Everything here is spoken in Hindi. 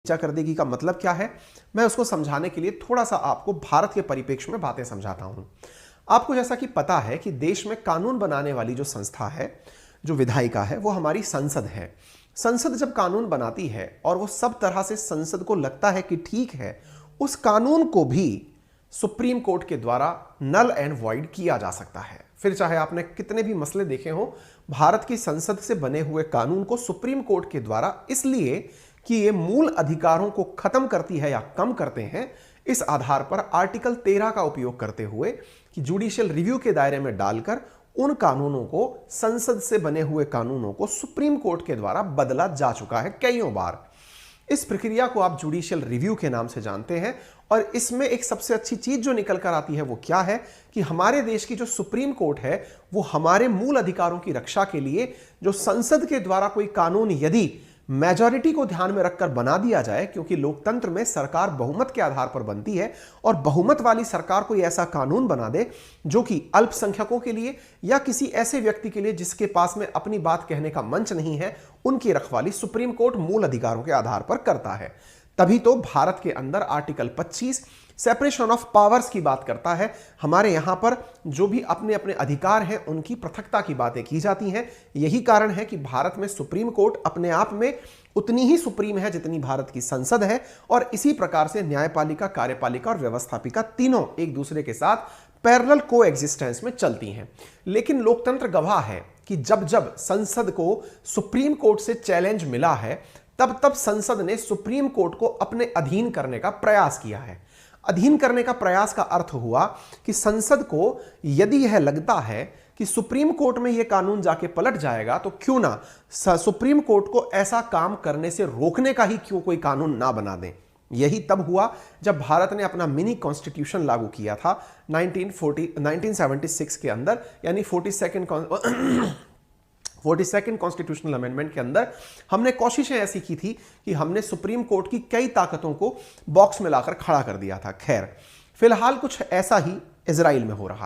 नीचा कर देगी का मतलब क्या है, मैं उसको समझाने के लिए थोड़ा सा आपको भारत के परिप्रेक्ष्य में बातें समझाता हूं। आपको जैसा कि पता है कि देश में कानून बनाने वाली जो संस्था है, जो विधायिका है, वो हमारी संसद है। संसद जब कानून बनाती है और वो सब तरह से संसद को लगता है कि ठीक है, उस कानून को भी सुप्रीम कोर्ट के द्वारा नल एंड वॉइड किया जा सकता है। फिर चाहे आपने कितने भी मसले देखे हों, भारत की संसद से बने हुए कानून को सुप्रीम कोर्ट के द्वारा, इसलिए कि ये मूल अधिकारों को खत्म करती है या कम करते हैं, इस आधार पर आर्टिकल 13 का उपयोग करते हुए कि जुडिशियल रिव्यू के दायरे में डालकर उन कानूनों को, संसद से बने हुए कानूनों को सुप्रीम कोर्ट के द्वारा बदला जा चुका है कईयों बार। इस प्रक्रिया को आप जुडिशियल रिव्यू के नाम से जानते हैं। और इसमें एक सबसे अच्छी चीज जो निकल कर आती है वो क्या है कि हमारे देश की जो सुप्रीम कोर्ट है वो हमारे मूल अधिकारों की रक्षा के लिए जो संसद के द्वारा कोई कानून यदि मेजॉरिटी को ध्यान में रखकर बना दिया जाए, क्योंकि लोकतंत्र में सरकार बहुमत के आधार पर बनती है, और बहुमत वाली सरकार कोई ऐसा कानून बना दे जो कि अल्पसंख्यकों के लिए या किसी ऐसे व्यक्ति के लिए जिसके पास में अपनी बात कहने का मंच नहीं है, उनकी रखवाली सुप्रीम कोर्ट मूल अधिकारों के आधार पर करता है। तभी तो भारत के अंदर आर्टिकल 25 सेपरेशन ऑफ पावर्स की बात करता है। हमारे यहां पर जो भी अपने अपने अधिकार हैं उनकी पृथकता की बातें की जाती हैं। यही कारण है कि भारत में सुप्रीम कोर्ट अपने आप में उतनी ही सुप्रीम है जितनी भारत की संसद है, और इसी प्रकार से न्यायपालिका, कार्यपालिका और व्यवस्थापिका तीनों एक दूसरे के साथ पैरेलल को एग्जिस्टेंस में चलती हैं। लेकिन लोकतंत्र गवाह है कि जब जब संसद को सुप्रीम कोर्ट से चैलेंज मिला है, तब तब संसद ने सुप्रीम कोर्ट को अपने अधीन करने का प्रयास किया है। अधीन करने का प्रयास का अर्थ हुआ कि संसद को यदि यह लगता है कि सुप्रीम कोर्ट में यह कानून जाके पलट जाएगा, तो क्यों ना सुप्रीम कोर्ट को ऐसा काम करने से रोकने का ही क्यों कोई कानून ना बना दें। यही तब हुआ जब भारत ने अपना मिनी कॉन्स्टिट्यूशन लागू किया था 1976 के अंदर, यानी 42nd कॉन्स्टिट्यूशनल अमेंडमेंट के अंदर हमने कोशिशें ऐसी की थी कि हमने सुप्रीम कोर्ट की कई ताकतों को बॉक्स में लाकर खड़ा कर दिया था। खैर, फिलहाल कुछ ऐसा ही इजराइल में हो रहा है।